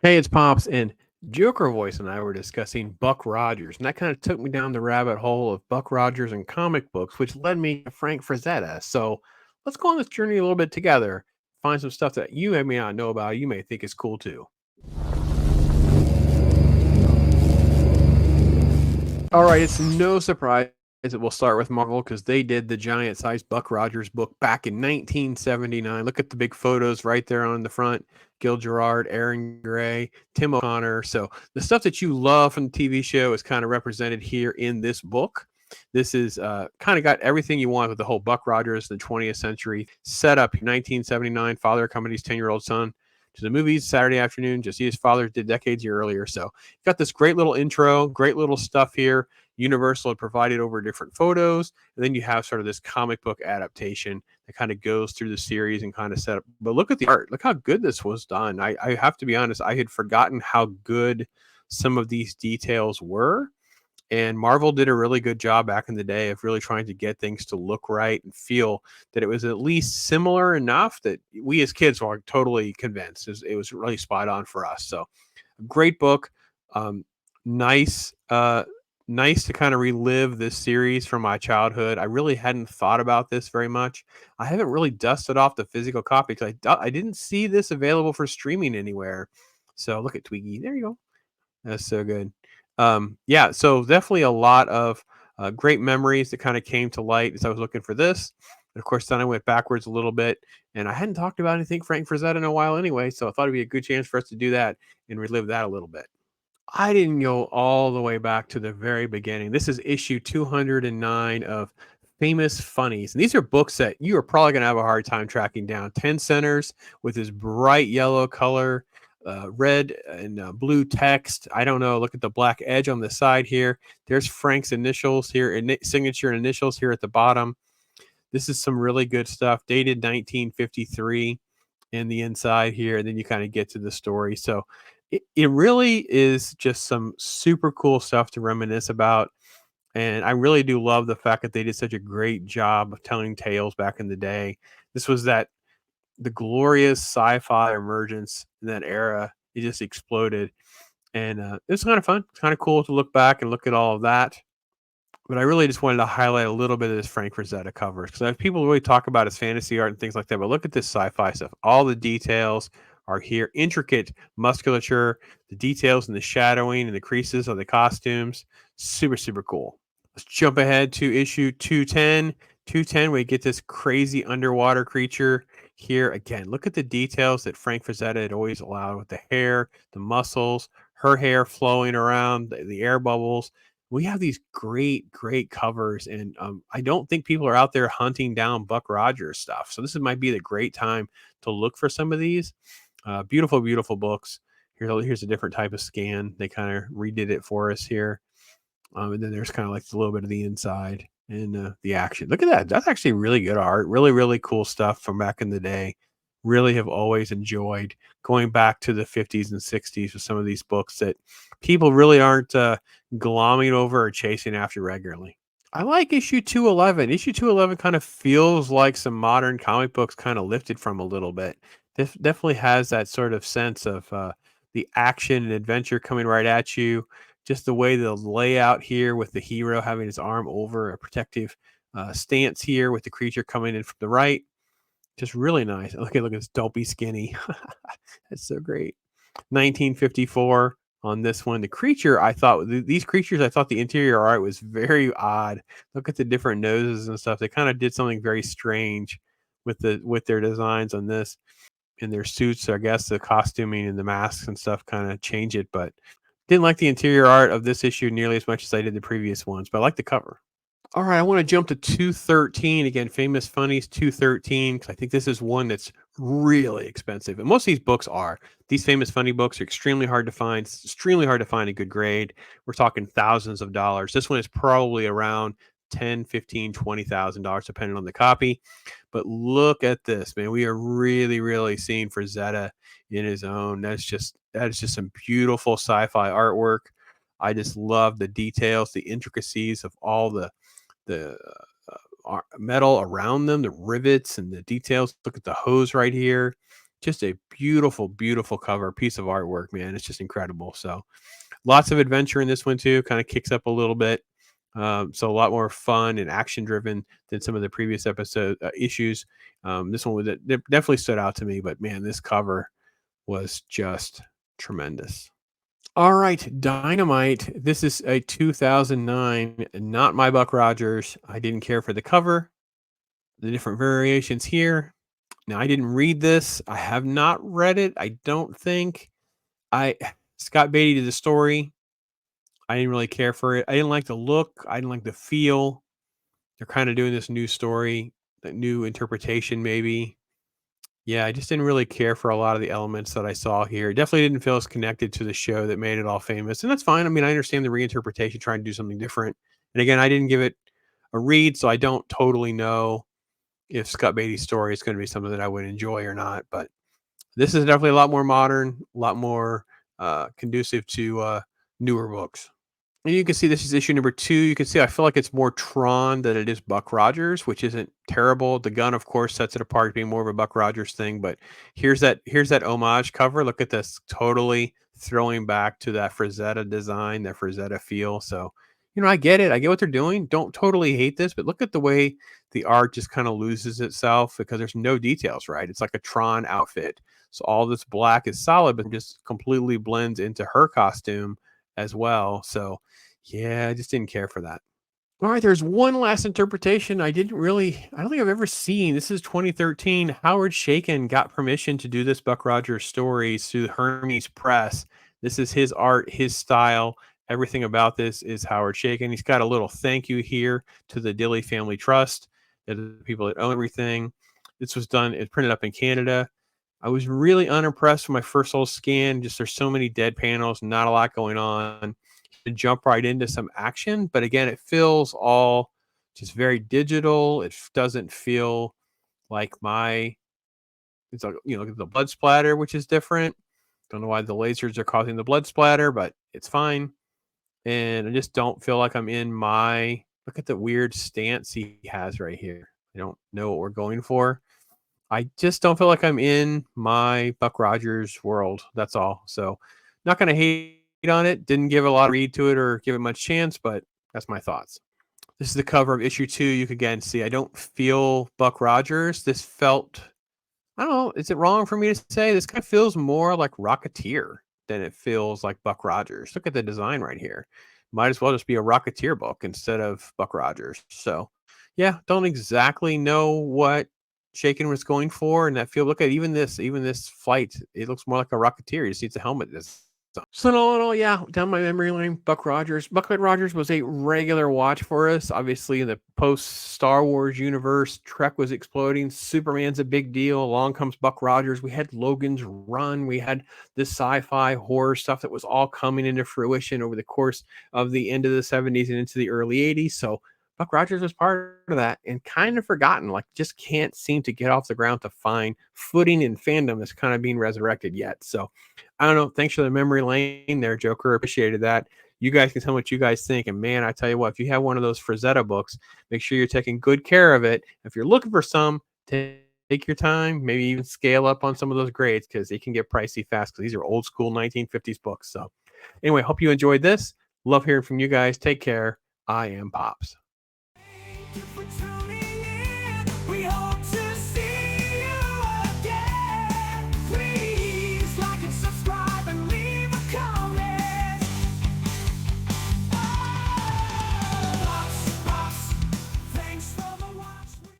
Hey, it's Pops, and Joker Voice and I were discussing Buck Rogers, and that kind of took me down the rabbit hole of Buck Rogers and comic books, which led me to Frank Frazetta. So let's go on this journey a little bit together, find some stuff that you may not know about, you may think is cool too. All right, it's no surprise that we'll start with Marvel because they did the giant sized Buck Rogers book back in 1979. Look at the big photos right there on the front. Gil Gerrard, Erin Gray, Tim O'Connor. So the stuff that you love from the TV show is kind of represented here in this book. This is kind of got everything you want with the whole Buck Rogers, the 20th century setup. 1979, father accompanies 10-year-old son to the movies Saturday afternoon, just see his father did decades earlier. So got this great little intro, great little stuff here. Universal had provided over different photos, and then you have sort of this comic book adaptation that kind of goes through the series and kind of set up. But look at the art. Look how good this was done. I have to be honest, I had forgotten how good some of these details were. And Marvel did a really good job back in the day of really trying to get things to look right and feel that it was at least similar enough that we as kids were totally convinced. It was really spot on for us. So, a great book. Um, nice, nice to kind of relive this series from my childhood. I really hadn't thought about this very much. I haven't really dusted off the physical copy because I didn't see this available for streaming anywhere. So look at Twiggy. There you go. That's so good. Yeah, so definitely a lot of great memories that kind of came to light as I was looking for this. And of course, then I went backwards a little bit, and I hadn't talked about anything Frank Frazetta in a while anyway, so I thought it'd be a good chance for us to do that and relive that a little bit. I didn't go all the way back to the very beginning. This is issue 209 of Famous Funnies. And these are books that you are probably going to have a hard time tracking down. 10 centers with this bright yellow color, red and blue text. I don't know. Look at the black edge on the side here. There's Frank's initials here, signature and initials here at the bottom. This is some really good stuff, dated 1953 in the inside here. And then you kind of get to the story. So it really is just some super cool stuff to reminisce about. And I really do love the fact that they did such a great job of telling tales back in the day. This was the glorious sci-fi emergence in that era. It just exploded, and it's kind of fun. It's kind of cool to look back and look at all of that. But I really just wanted to highlight a little bit of this Frank Frazetta covers because people really talk about his fantasy art and things like that. But look at this sci-fi stuff. All the details are here. Intricate musculature, the details and the shadowing and the creases of the costumes. Super, super cool. Let's jump ahead to issue 210. 210, we get this crazy underwater creature here. Again, look at the details that Frank Frazetta had always allowed with the hair, the muscles, her hair flowing around, the air bubbles. We have these great, great covers, and I don't think people are out there hunting down Buck Rogers stuff. So might be the great time to look for some of these beautiful, beautiful books. Here's a different type of scan. They kind of redid it for us here, and then there's kind of like a little bit of the inside and the action. Look at that. That's actually really good art. Really, really cool stuff from back in the day. Really have always enjoyed going back to the 50s and 60s with some of these books that people really aren't glomming over or chasing after regularly. I like issue 211. Issue 211 kind of feels like some modern comic books kind of lifted from a little bit. This definitely has that sort of sense of the action and adventure coming right at you. Just the way the layout here with the hero having his arm over a protective stance here with the creature coming in from the right. Just really nice. Look at this. Don't be skinny. That's so great. 1954 on this one. The creature, I thought these creatures, I thought the interior art was very odd. Look at the different noses and stuff. They kind of did something very strange with their designs on this in their suits. I guess the costuming and the masks and stuff kind of change it, but didn't like the interior art of this issue nearly as much as I did the previous ones. But I like the cover. All right, I want to jump to 213 again. Famous Funnies 213 because I think this is one that's really expensive, and most of these books are. These Famous Funny books are extremely hard to find. It's extremely hard to find a good grade. We're talking thousands of dollars. This one is probably around 10, 15, $20,000 depending on the copy. But look at this, man. We are really, really seeing Frazetta in his own. That is just some beautiful sci-fi artwork. I just love the details, the intricacies of all the metal around them, the rivets and the details. Look at the hose right here. Just a beautiful, beautiful cover, piece of artwork, man. It's just incredible. So lots of adventure in this one too. Kind of kicks up a little bit. So a lot more fun and action driven than some of the previous episode issues. This one was it definitely stood out to me, but man, this cover was just tremendous. All right, Dynamite. This is a 2009, not my Buck Rogers. I didn't care for the cover, the different variations here. Now, I didn't read this. I have not read it. I don't think. I Scott Beatty did the story. I didn't really care for it. I didn't like the look. I didn't like the feel. They're kind of doing this new story, a new interpretation, maybe. Yeah, I just didn't really care for a lot of the elements that I saw here. Definitely didn't feel as connected to the show that made it all famous. And that's fine. I mean, I understand the reinterpretation, trying to do something different. And again, I didn't give it a read, so I don't totally know if Scott Beatty's story is going to be something that I would enjoy or not. But this is definitely a lot more modern, a lot more conducive to newer books. And you can see this is issue number 2. You can see I feel like it's more Tron than it is Buck Rogers, which isn't terrible. The gun, of course, sets it apart being more of a Buck Rogers thing. But here's that homage cover. Look at this, totally throwing back to that Frazetta design, that Frazetta feel. So, I get it. I get what they're doing. Don't totally hate this, but look at the way the art just kind of loses itself because there's no details, right? It's like a Tron outfit. So all this black is solid, but just completely blends into her costume as well. So yeah, I just didn't care for that. All right, there's one last interpretation I don't think I've ever seen. This is 2013. Howard Chaykin got permission to do this Buck Rogers stories through Hermes Press. This is his art, his style. Everything about this is Howard Chaykin. He's got a little thank you here to the Dilly Family Trust, the people that own everything. This was done, it's printed up in Canada. I was really unimpressed with my first little scan. Just there's so many dead panels, not a lot going on. To jump right into some action, but again, it feels all just very digital. It doesn't feel like it's like, look at the blood splatter, which is different. Don't know why the lasers are causing the blood splatter, but it's fine. And I just don't feel like I'm in look at the weird stance he has right here. I don't know what we're going for. I just don't feel like I'm in my Buck Rogers world. That's all. So not going to hate on it. Didn't give a lot of read to it or give it much chance, but that's my thoughts. This is the cover of issue 2. You can again see I don't feel Buck Rogers. This felt, I don't know, is it wrong for me to say this kind of feels more like Rocketeer than it feels like Buck Rogers? Look at the design right here. Might as well just be a Rocketeer book instead of Buck Rogers. So yeah, don't exactly know what Chaykin was going for, and that feel. Look at even this flight. It looks more like a Rocketeer. He just needs a helmet. So all in all, yeah, down my memory lane, Buck Rogers was a regular watch for us. Obviously, in the post-Star Wars universe, Trek was exploding. Superman's a big deal. Along comes Buck Rogers. We had Logan's Run. We had this sci-fi horror stuff that was all coming into fruition over the course of the end of the 70s and into the early 80s. So Buck Rogers was part of that and kind of forgotten, like just can't seem to get off the ground to find footing in fandom that's kind of being resurrected yet. So I don't know. Thanks for the memory lane there, Joker. Appreciated that. You guys can tell me what you guys think. And man, I tell you what, if you have one of those Frazetta books, make sure you're taking good care of it. If you're looking for some, take your time, maybe even scale up on some of those grades because they can get pricey fast because these are old school 1950s books. So anyway, hope you enjoyed this. Love hearing from you guys. Take care. I am Pops.